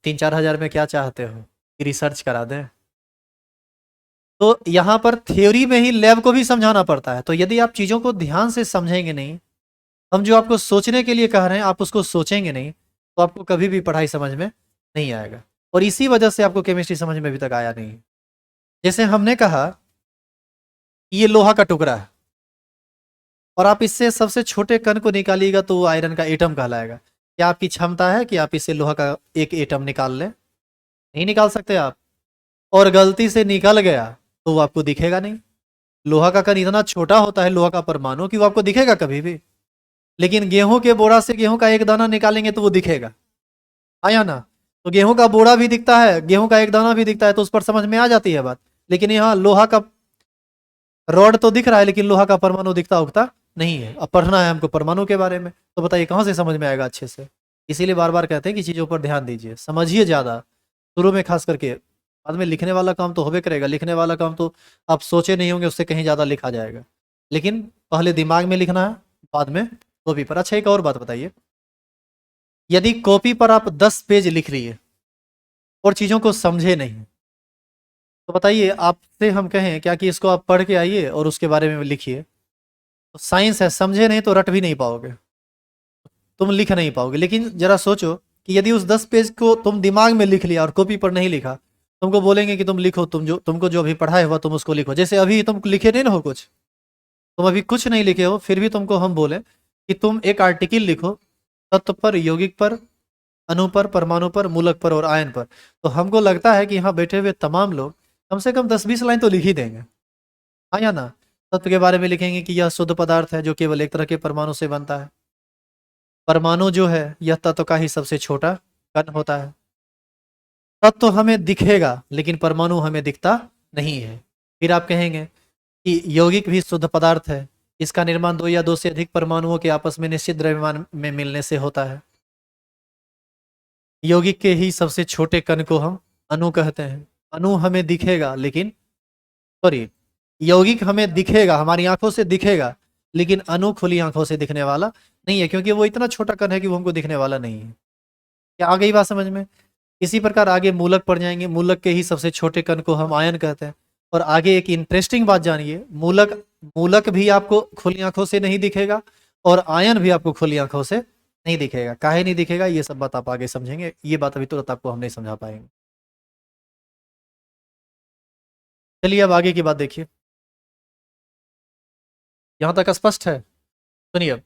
3-4 हज़ार में क्या चाहते हो कि रिसर्च करा दें? तो यहाँ पर थ्योरी में ही लैब को भी समझाना पड़ता है। तो यदि आप चीज़ों को ध्यान से समझेंगे नहीं, हम जो आपको सोचने के लिए कह रहे हैं आप उसको सोचेंगे नहीं, तो आपको कभी भी पढ़ाई समझ में नहीं आएगा। और इसी वजह से आपको केमिस्ट्री समझ में अभी तक आया नहीं। जैसे हमने कहा ये लोहा का टुकड़ा है और आप इससे सबसे छोटे कण को निकालिएगा तो वो आयरन का एटम कहलाएगा। क्या आपकी क्षमता है कि आप इससे लोहा का एक एटम निकाल लें? नहीं निकाल सकते आप। और गलती से निकल गया तो वो आपको दिखेगा नहीं। लोहा का कण इतना छोटा होता है, लोहा का परमाणु, कि वो आपको दिखेगा कभी भी? लेकिन गेहूं के बोरा से गेहूं का एक दाना निकालेंगे तो वो दिखेगा, आया ना? तो गेहूं का बोरा भी दिखता है, गेहूं का एक दाना भी दिखता है, तो उस पर समझ में आ जाती है बात। लेकिन यहाँ लोहा का रॉड तो दिख रहा है लेकिन लोहा का परमाणु दिखता उगता नहीं है। अब पढ़ना है हमको परमाणु के बारे में, तो बताइए कहाँ से समझ में आएगा अच्छे से? इसीलिए बार बार कहते हैं कि चीज़ों पर ध्यान दीजिए, समझिए ज़्यादा, शुरू में खास करके। बाद में लिखने वाला काम तो होबे करेगा, लिखने वाला काम तो आप सोचे नहीं होंगे उससे कहीं ज़्यादा लिखा जाएगा। लेकिन पहले दिमाग में लिखना है, बाद में कॉपी पर। अच्छा एक और बात बताइए, यदि कॉपी पर आप 10 पेज लिख लिए और चीज़ों को समझे नहीं, तो बताइए आपसे हम कहें क्या कि इसको आप पढ़ के आइए और उसके बारे में लिखिए, तो साइंस है, समझे नहीं तो रट भी नहीं पाओगे, तुम लिख नहीं पाओगे। लेकिन जरा सोचो कि यदि उस 10 पेज को तुम दिमाग में लिख लिया और कॉपी पर नहीं लिखा, तुमको बोलेंगे कि तुम लिखो, तुमको जो अभी पढ़ाया हुआ तुम उसको लिखो। जैसे अभी तुम लिखे नहीं ना हो कुछ, तुम अभी कुछ नहीं लिखे हो, फिर भी तुमको हम बोले कि तुम एक आर्टिकल लिखो तत्व पर, यौगिक पर, अणु पर, परमाणु पर, मूलक पर और आयन पर। तो हमको लगता है कि यहाँ बैठे हुए तमाम लोग कम से कम 10-20 लाइन तो लिख ही देंगे, हाँ या ना? तत्व के बारे में लिखेंगे कि यह शुद्ध पदार्थ है जो केवल एक तरह के परमाणु से बनता है। परमाणु जो है यह तत्व का ही सबसे छोटा कण होता है। तत्व हमें दिखेगा लेकिन परमाणु हमें दिखता नहीं है। फिर आप कहेंगे कि यौगिक भी शुद्ध पदार्थ है, इसका निर्माण दो या दो से अधिक परमाणुओं के आपस में निश्चित द्रव्यमान में मिलने से होता है। यौगिक के ही सबसे छोटे कण को हम अणु कहते हैं। अणु हमें दिखेगा लेकिन, सॉरी, यौगिक हमें दिखेगा, हमारी आंखों से दिखेगा, लेकिन अणु खुली आंखों से दिखने वाला नहीं है, क्योंकि वो इतना छोटा कण है कि वो हमको दिखने वाला नहीं है। क्या आ गई बात समझ में? इसी प्रकार आगे मूलक पढ़ जाएंगे, मूलक के ही सबसे छोटे कण को हम आयन कहते हैं। और आगे एक इंटरेस्टिंग बात जानिए, मूलक मूलक भी आपको खुली आंखों से नहीं दिखेगा और आयन भी आपको खुली आंखों से नहीं दिखेगा। काहे नहीं दिखेगा, ये सब बात आप आगे समझेंगे, ये बात अभी तुरंत आपको हम नहीं समझा पाएंगे। चलिए अब आगे की बात देखिए, यहां तक स्पष्ट है? सुनिए, अब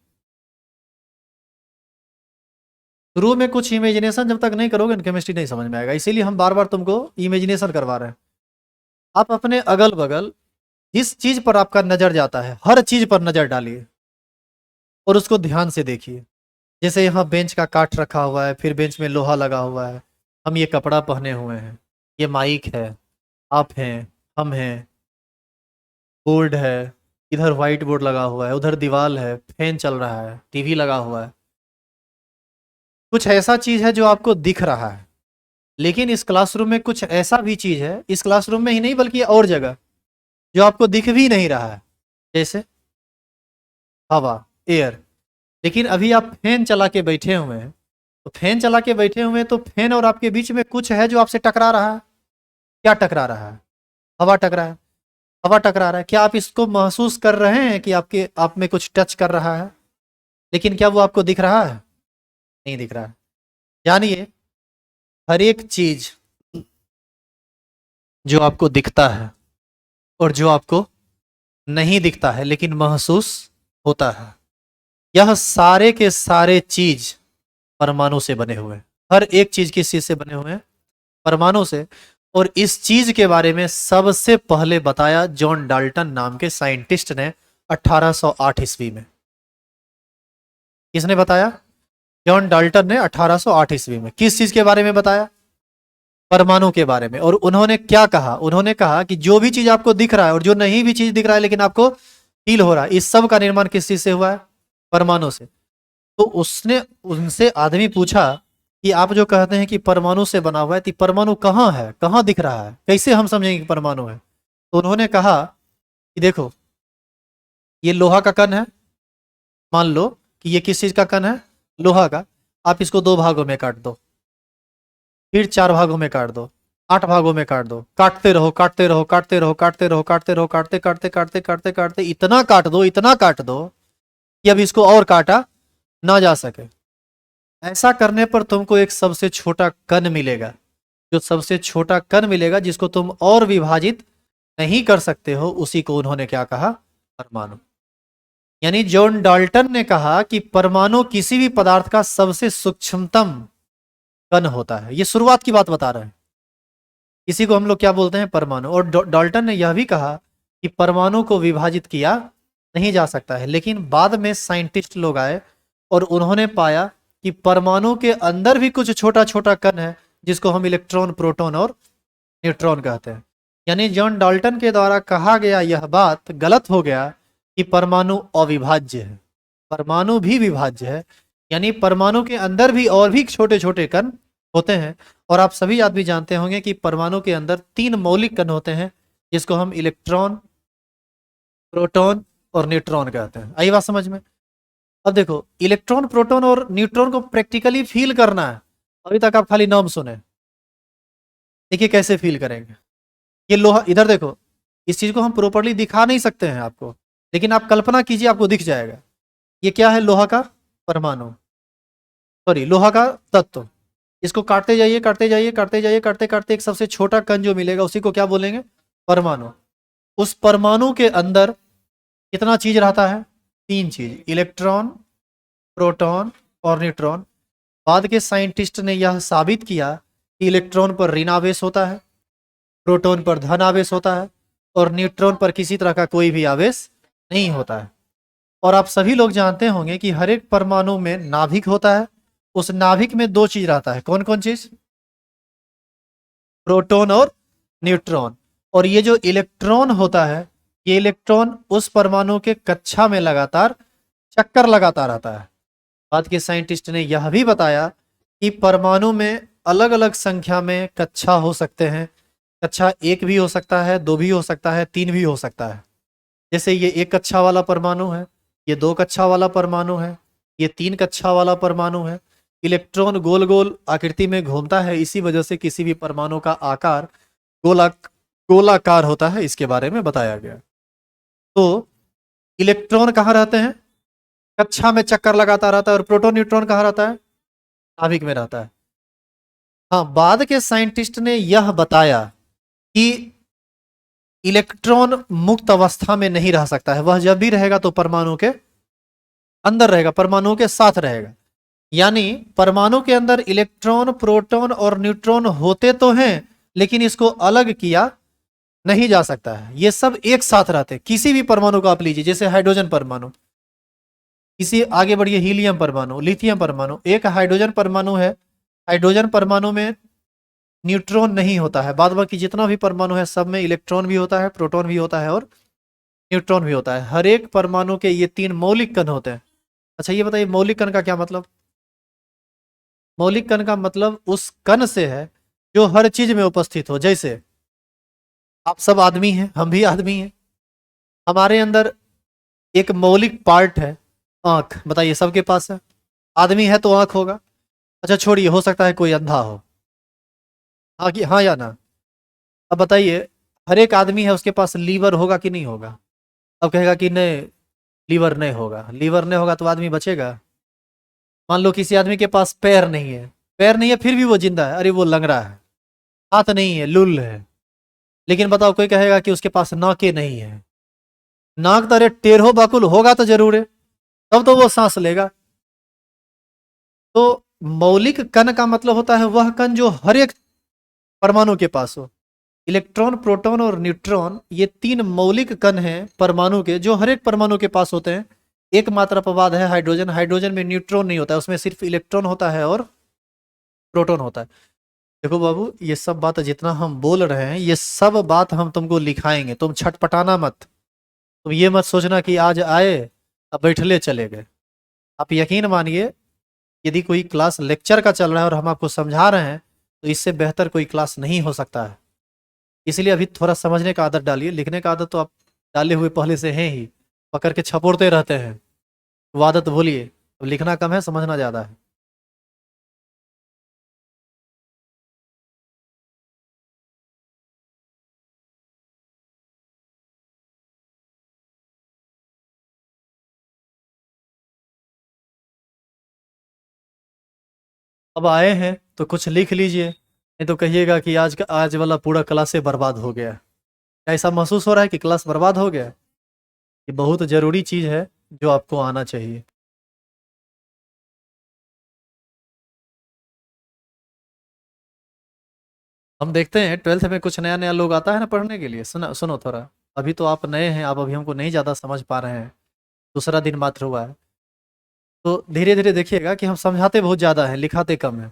शुरू में कुछ इमेजिनेशन जब तक नहीं करोगे ना केमिस्ट्री नहीं समझ में आएगा, इसीलिए हम बार बार तुमको इमेजिनेशन करवा रहे हैं। आप अपने अगल बगल जिस चीज पर आपका नजर जाता है हर चीज पर नजर डालिए और उसको ध्यान से देखिए। जैसे यहाँ बेंच का काठ रखा हुआ है, फिर बेंच में लोहा लगा हुआ है, हम ये कपड़ा पहने हुए हैं, ये माइक है, आप हैं, हम हैं, बोर्ड है, इधर व्हाइट बोर्ड लगा हुआ है, उधर दीवार है, फैन चल रहा है, टीवी लगा हुआ है। कुछ ऐसा चीज है जो आपको दिख रहा है, लेकिन इस क्लासरूम में कुछ ऐसा भी चीज है, इस क्लासरूम में ही नहीं बल्कि और जगह, जो आपको दिख भी नहीं रहा है। जैसे हवा, एयर। लेकिन अभी आप फैन चला के बैठे हुए हैं, तो फैन चला के बैठे हुए हैं तो फैन और आपके बीच में कुछ है जो आपसे टकरा रहा है। क्या टकरा रहा है? हवा टकरा है, हवा टकरा रहा है। क्या आप इसको महसूस कर रहे हैं कि आपके आप में कुछ टच कर रहा है? लेकिन क्या वो आपको दिख रहा है? नहीं दिख रहा है। जानिए, हर एक चीज जो आपको दिखता है और जो आपको नहीं दिखता है लेकिन महसूस होता है, यह सारे के सारे चीज परमाणु से बने हुए हैं। हर एक चीज किस चीज से बने हुए हैं? परमाणु से। और इस चीज के बारे में सबसे पहले बताया जॉन डाल्टन नाम के साइंटिस्ट ने 1808 ईस्वी में। किसने बताया? जॉन डाल्टन ने 1808 ईस्वी में। किस चीज के बारे में बताया? परमाणु के बारे में। और उन्होंने क्या कहा? उन्होंने कहा कि जो भी चीज आपको दिख रहा है और जो नहीं भी चीज दिख रहा है लेकिन आपको फील हो रहा है, इस सब का निर्माण किस चीज से हुआ है? परमाणु से। तो उसने उनसे आदमी पूछा कि आप जो कहते हैं कि परमाणु से बना हुआ है, तो परमाणु कहाँ है, कहाँ दिख रहा है, कैसे हम समझेंगे कि परमाणु है? तो उन्होंने कहा कि देखो, ये लोहा का कण है, मान लो कि ये किस चीज का कण है? लोहा का। आप इसको दो भागों में काट दो, फिर चार भागों में काट दो, आठ भागों में काट दो, काटते रहो काटते रहो काटते रहो काटते रहो काटते रहो, काटते काटते काटते काटते काटते इतना काट दो, इतना काट दो कि अब इसको और काटा ना जा सके। ऐसा करने पर तुमको एक सबसे छोटा कण मिलेगा। जो सबसे छोटा कण मिलेगा जिसको तुम और विभाजित नहीं कर सकते हो, उसी को उन्होंने क्या कहा? परमाणु। यानी जॉन डाल्टन ने कहा कि परमाणु किसी भी पदार्थ का सबसे सूक्ष्मतम कण होता है। ये शुरुआत की बात बता रहे हैं। इसी को हम लोग क्या बोलते हैं? परमाणु। और डाल्टन ने यह भी कहा कि परमाणु को विभाजित किया नहीं जा सकता है। लेकिन बाद में साइंटिस्ट लोग आए और उन्होंने पाया कि परमाणु के अंदर भी कुछ छोटा छोटा कण है, जिसको हम इलेक्ट्रॉन, प्रोटॉन और न्यूट्रॉन कहते हैं। यानी जॉन डाल्टन के द्वारा कहा गया यह बात गलत हो गया कि परमाणु अविभाज्य है। परमाणु भी विभाज्य है। यानी परमाणु के अंदर भी और भी छोटे छोटे कण होते हैं। और आप सभी आदमी जानते होंगे कि परमाणु के अंदर तीन मौलिक कण होते हैं, जिसको हम इलेक्ट्रॉन, प्रोटॉन और न्यूट्रॉन कहते हैं। आई बात समझ में? अब देखो, इलेक्ट्रॉन, प्रोटॉन और न्यूट्रॉन को प्रैक्टिकली फील करना है। अभी तक आप खाली नाम सुने, देखिए कैसे फील करेंगे। ये लोहा, इधर देखो, इस चीज को हम प्रॉपरली दिखा नहीं सकते हैं आपको, लेकिन आप कल्पना कीजिए, आपको दिख जाएगा। ये क्या है? लोहा का परमाणु, सॉरी लोहा का तत्व। इसको काटते जाइए काटते जाइए काटते जाइए, काटते काटते एक सबसे छोटा कण जो मिलेगा उसी को क्या बोलेंगे? परमाणु। उस परमाणु के अंदर कितना चीज रहता है? तीन चीज, इलेक्ट्रॉन, प्रोटॉन और न्यूट्रॉन। बाद के साइंटिस्ट ने यह साबित किया कि इलेक्ट्रॉन पर ऋण आवेश होता है, प्रोटॉन पर धन आवेश होता है और न्यूट्रॉन पर किसी तरह का कोई भी आवेश नहीं होता है। और आप सभी लोग जानते होंगे कि हर एक परमाणु में नाभिक होता है। उस नाभिक में दो चीज रहता है। कौन कौन चीज? प्रोटॉन और न्यूट्रॉन। और ये जो इलेक्ट्रॉन होता है, ये इलेक्ट्रॉन उस परमाणु के कक्षा में लगातार चक्कर लगाता रहता है। बाद के साइंटिस्ट ने यह भी बताया कि परमाणु में अलग अलग संख्या में कक्षा हो सकते हैं। कक्षा एक भी हो सकता है, दो भी हो सकता है, तीन भी हो सकता है। जैसे ये एक कक्षा वाला परमाणु है, ये 2 कक्षा वाला परमाणु है, ये 3 कक्षा वाला परमाणु है। इलेक्ट्रॉन गोल गोल आकृति में घूमता है, इसी वजह से किसी भी परमाणु का आकार गोलाकार होता है, इसके बारे में बताया गया। तो इलेक्ट्रॉन कहाँ रहते हैं? कक्षा में चक्कर लगाता रहता है। और प्रोटॉन न्यूट्रॉन कहाँ रहता है? नाभिक में रहता है। हाँ, बाद के साइंटिस्ट ने यह बताया कि इलेक्ट्रॉन मुक्त अवस्था में नहीं रह सकता है, वह जब भी रहेगा तो परमाणु के अंदर रहेगा, परमाणु के साथ रहेगा। यानी परमाणु के अंदर इलेक्ट्रॉन, प्रोटॉन और न्यूट्रॉन होते तो हैं, लेकिन इसको अलग किया नहीं जा सकता है। ये सब एक साथ रहते हैं। किसी भी परमाणु को आप लीजिए, जैसे हाइड्रोजन परमाणु, इसी आगे बढ़िए, हीलियम परमाणु, लिथियम परमाणु, एक हाइड्रोजन परमाणु है। हाइड्रोजन परमाणु में न्यूट्रॉन नहीं होता है, बाद बाकी जितना भी परमाणु है सब में इलेक्ट्रॉन भी होता है, प्रोटॉन भी होता है और न्यूट्रॉन भी होता है। हर एक परमाणु के ये 3 मौलिक कण होते हैं। अच्छा ये बताइए, मौलिक कण का क्या मतलब? मौलिक कण का मतलब उस कण से है जो हर चीज में उपस्थित हो। जैसे आप सब आदमी हैं, हम भी आदमी हैं, हमारे अंदर एक मौलिक पार्ट है आंख। बताइए सबके पास है? आदमी है तो आंख होगा। अच्छा छोड़िए, हो सकता है कोई अंधा हो। हाँ कि हाँ या ना? अब बताइए, हर एक आदमी है, उसके पास लीवर होगा कि नहीं होगा? अब कहेगा कि नहीं, लीवर नहीं होगा। लीवर नहीं होगा तो आदमी बचेगा? मान लो किसी आदमी के पास पैर नहीं है, पैर नहीं है फिर भी वो जिंदा है, अरे वो लंगड़ा है। हाथ नहीं है, लुल है। लेकिन बताओ, कोई कहेगा कि उसके पास नाके नहीं है। नाक तो अरे टेढ़ो बाकुल होगा तो जरूर है, तब तो वो सांस लेगा। तो मौलिक कण का मतलब होता है वह कण जो हर एक परमाणु के पास हो। इलेक्ट्रॉन, प्रोटॉन और न्यूट्रॉन, ये 3 मौलिक कण हैं परमाणु के, जो हर एक परमाणु के पास होते हैं। एकमात्र अपवाद है हाइड्रोजन। हाइड्रोजन में न्यूट्रॉन नहीं होता है, उसमें सिर्फ इलेक्ट्रॉन होता है और प्रोटॉन होता है। देखो बाबू, ये सब बात जितना हम बोल रहे हैं, ये सब बात हम तुमको लिखाएंगे, तुम छटपटाना मत। तुम ये मत सोचना कि आज आए अब बैठले चले गए। आप यकीन मानिए, यदि कोई क्लास लेक्चर का चल रहा है और हम आपको समझा रहे हैं, तो इससे बेहतर कोई क्लास नहीं हो सकता है। इसलिए अभी थोड़ा समझने का आदत डालिए। लिखने का आदत तो आप डाले हुए पहले से हैं ही, पकड़ के छपोड़ते रहते हैं, वो आदत भूलिए। अब लिखना कम है, समझना ज़्यादा है। अब आए हैं तो कुछ लिख लीजिए, नहीं तो कहिएगा कि आज वाला पूरा क्लास से बर्बाद हो गया। क्या ऐसा महसूस हो रहा है कि क्लास बर्बाद हो गया? ये बहुत ज़रूरी चीज़ है जो आपको आना चाहिए। हम देखते हैं 12th में कुछ नया नया लोग आता है ना पढ़ने के लिए। सुनो सुनो थोड़ा, अभी तो आप नए हैं, आप अभी हमको नहीं ज़्यादा समझ पा रहे हैं, दूसरा दिन मात्र हुआ है। तो धीरे धीरे देखिएगा कि हम समझाते बहुत ज़्यादा है, लिखाते कम है।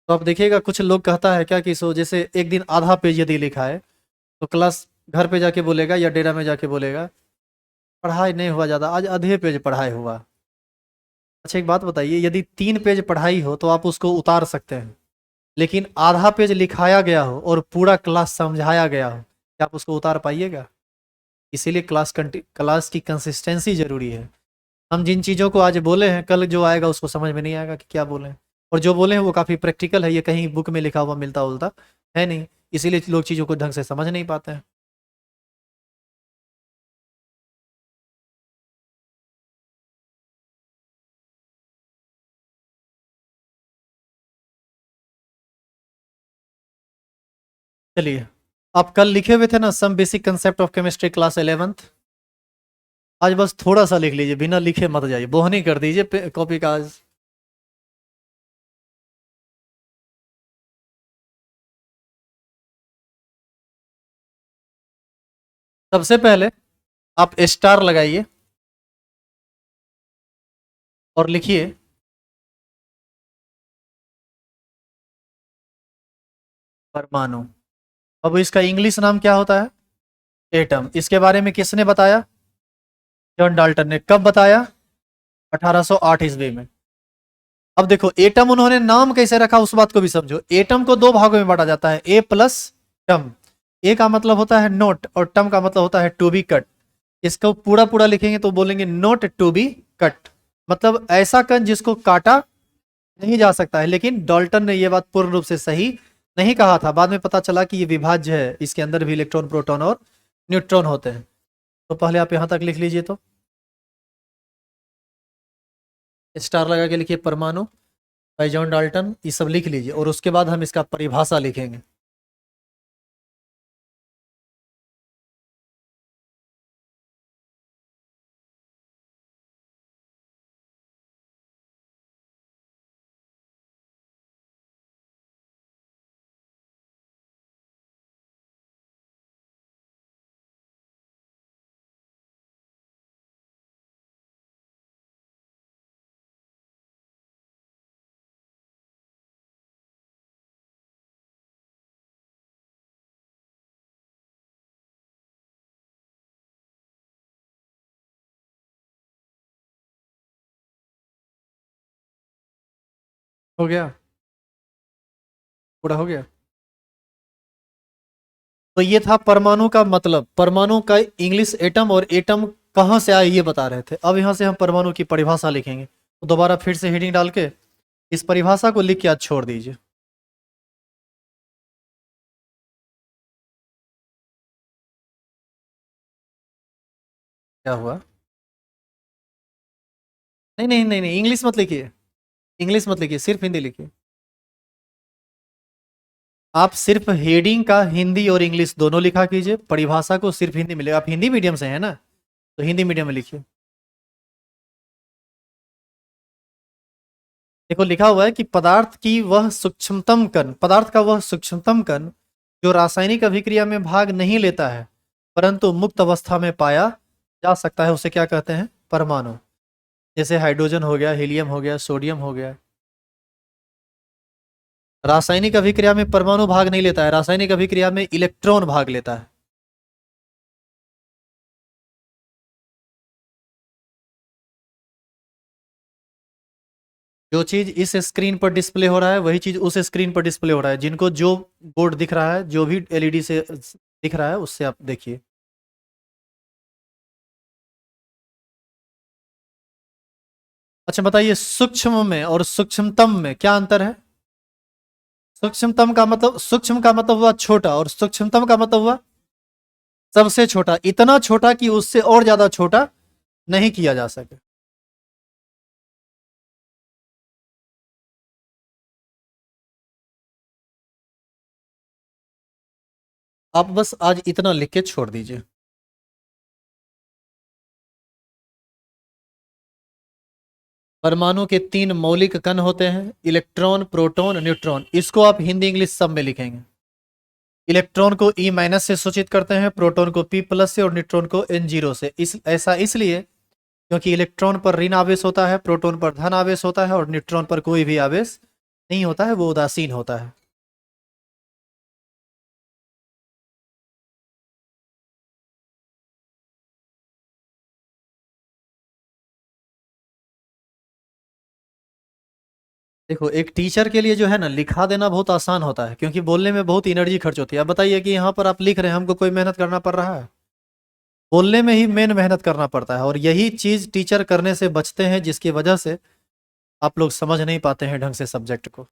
तो आप देखिएगा, कुछ लोग कहता है क्या कि सो जैसे एक दिन आधा पेज यदि लिखा है, तो क्लास घर पे जाके बोलेगा या डेरा में जाके बोलेगा पढ़ाई नहीं हुआ ज़्यादा, आज आधे पेज पढ़ाई हुआ। अच्छा एक बात बताइए, यदि 3 पेज पढ़ाई हो तो आप उसको उतार सकते हैं, लेकिन आधा पेज लिखाया गया हो और पूरा क्लास समझाया गया हो, क्या आप उसको उतार पाइएगा? इसीलिए क्लास की कंसिस्टेंसी जरूरी है। हम जिन चीज़ों को आज बोले हैं, कल जो आएगा उसको समझ में नहीं आएगा कि क्या बोले हैं। और जो बोले हैं वो काफ़ी प्रैक्टिकल है, ये कहीं बुक में लिखा हुआ मिलता उलता है नहीं, इसीलिए लोग चीज़ों को ढंग से समझ नहीं पाते हैं। चलिए, आप कल लिखे हुए थे ना some basic concept of chemistry class 11th, आज बस थोड़ा सा लिख लीजिए, बिना लिखे मत जाइए, बोहनी कर दीजिए कॉपी का आज। सबसे पहले आप स्टार लगाइए और लिखिए परमाणु। अब इसका इंग्लिश नाम क्या होता है? एटम। इसके बारे में किसने बताया? जॉन डाल्टन ने। कब बताया? 1808 ईस्वी में। अब देखो, एटम उन्होंने नाम कैसे रखा उस बात को भी समझो। एटम को 2 भागों में बांटा जाता है, ए प्लस टम। ए का मतलब होता है नोट और टम का मतलब होता है टू बी कट। इसको पूरा पूरा लिखेंगे तो बोलेंगे नोट टू बी कट, मतलब ऐसा कण जिसको काटा नहीं जा सकता है। लेकिन डाल्टन ने यह बात पूर्ण रूप से सही नहीं कहा था, बाद में पता चला कि ये विभाज्य है, इसके अंदर भी इलेक्ट्रॉन प्रोटॉन और न्यूट्रॉन होते हैं। तो पहले आप यहां तक लिख लीजिए, तो स्टार लगा के लिखिए परमाणु बाय जॉन डाल्टन, ये सब लिख लीजिए, और उसके बाद हम इसका परिभाषा लिखेंगे। हो गया, पूरा हो गया। तो ये था परमाणु का मतलब, परमाणु का इंग्लिश एटम, और एटम कहां से आए ये बता रहे थे। अब यहां से हम परमाणु की परिभाषा लिखेंगे, तो दोबारा फिर से हेडिंग डाल के इस परिभाषा को लिख के आज छोड़ दीजिए। क्या हुआ? नहीं नहीं नहीं नहीं, इंग्लिश मत लिखिए, इंग्लिश मत लिखिए, सिर्फ हिंदी लिखिए। आप सिर्फ हेडिंग का हिंदी और इंग्लिश दोनों लिखा कीजिए, परिभाषा को सिर्फ हिंदी में लिखिए। आप हिंदी मीडियम से हैं ना, तो हिंदी मीडियम में लिखिए। देखो लिखा हुआ है कि पदार्थ की वह सूक्ष्मतम कण, पदार्थ का वह सूक्ष्मतम कण जो रासायनिक अभिक्रिया में भाग नहीं लेता है परंतु मुक्त अवस्था में पाया जा सकता है, उसे क्या कहते हैं? परमाणु। जैसे हाइड्रोजन हो गया, हीलियम हो गया, सोडियम हो गया। रासायनिक अभिक्रिया में परमाणु भाग नहीं लेता है, रासायनिक अभिक्रिया में इलेक्ट्रॉन भाग लेता है। जो चीज इस स्क्रीन पर डिस्प्ले हो रहा है वही चीज उस स्क्रीन पर डिस्प्ले हो रहा है। जिनको जो बोर्ड दिख रहा है, जो भी एलईडी से दिख रहा है, उससे आप देखिए। अच्छा बताइए, सूक्ष्म में और सूक्ष्मतम में क्या अंतर है? सूक्ष्मतम का मतलब, सूक्ष्म का मतलब हुआ छोटा, और सूक्ष्मतम का मतलब हुआ सबसे छोटा, इतना छोटा कि उससे और ज्यादा छोटा नहीं किया जा सके। आप बस आज इतना लिख के छोड़ दीजिए। परमाणु के तीन मौलिक कण होते हैं, इलेक्ट्रॉन, प्रोटॉन, न्यूट्रॉन। इसको आप हिंदी इंग्लिश सब में लिखेंगे। इलेक्ट्रॉन को ई माइनस से सूचित करते हैं, प्रोटॉन को पी प्लस से, और न्यूट्रॉन को एन जीरो से। इस ऐसा इसलिए क्योंकि इलेक्ट्रॉन पर ऋण आवेश होता है, प्रोटॉन पर धन आवेश होता है, और न्यूट्रॉन पर कोई भी आवेश नहीं होता है, वो उदासीन होता है। देखो एक टीचर के लिए जो है ना, लिखा देना बहुत आसान होता है, क्योंकि बोलने में बहुत एनर्जी खर्च होती है। अब बताइए कि यहाँ पर आप लिख रहे हैं, हमको कोई मेहनत करना पड़ रहा है? बोलने में ही मेन मेहनत करना पड़ता है, और यही चीज टीचर करने से बचते हैं, जिसकी वजह से आप लोग समझ नहीं पाते हैं ढंग से सब्जेक्ट को।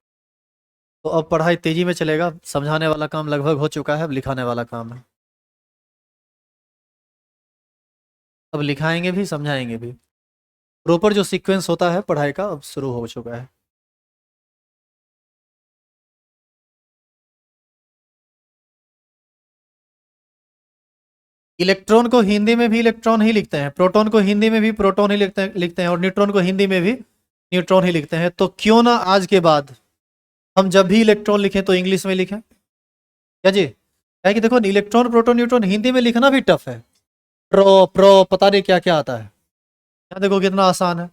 तो अब पढ़ाई तेजी में चलेगा, समझाने वाला काम लगभग हो चुका है, अब लिखाने वाला काम है। अब लिखाएंगे भी, समझाएंगे भी। प्रॉपर जो सीक्वेंस होता है पढ़ाई का अब शुरू हो चुका है। इलेक्ट्रॉन को हिंदी में भी इलेक्ट्रॉन ही लिखते हैं, प्रोटॉन को हिंदी में भी प्रोटॉन ही लिखते हैं, और न्यूट्रॉन को हिंदी में भी न्यूट्रॉन ही लिखते हैं। तो क्यों ना आज के बाद हम जब भी इलेक्ट्रॉन लिखें तो इंग्लिश में लिखें, क्या जी? क्या कि देखो, इलेक्ट्रॉन, प्रोटॉन, न्यूट्रॉन हिंदी में लिखना भी टफ है। प्रो प्रो पता नहीं क्या क्या आता है, यहाँ देखो कितना आसान है।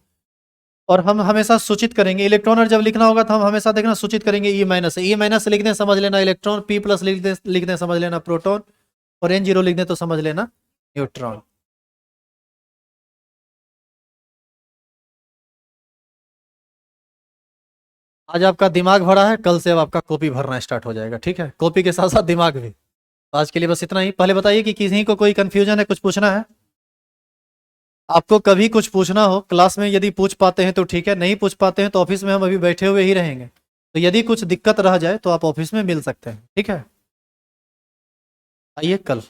और हम हमेशा सूचित करेंगे, इलेक्ट्रॉन और जब लिखना होगा तो हम हमेशा देखना सूचित करेंगे ई माइनस से। ई माइनस से लिख दें समझ लेना इलेक्ट्रॉन, पी प्लस लिख दें समझ लेना प्रोटॉन, और एन जीरो लिख दें तो समझ लेना न्यूट्रॉन। आज आपका दिमाग भरा है, कल से अब आपका कॉपी भरना स्टार्ट हो जाएगा, ठीक है? कॉपी के साथ साथ दिमाग भी। तो आज के लिए बस इतना ही। पहले बताइए कि किसी को कोई कंफ्यूजन है, कुछ पूछना है? आपको कभी कुछ पूछना हो क्लास में, यदि पूछ पाते हैं तो ठीक है, नहीं पूछ पाते हैं तो ऑफिस में हम अभी बैठे हुए ही रहेंगे, तो यदि कुछ दिक्कत रह जाए तो आप ऑफिस में मिल सकते हैं, ठीक है। आइए कल।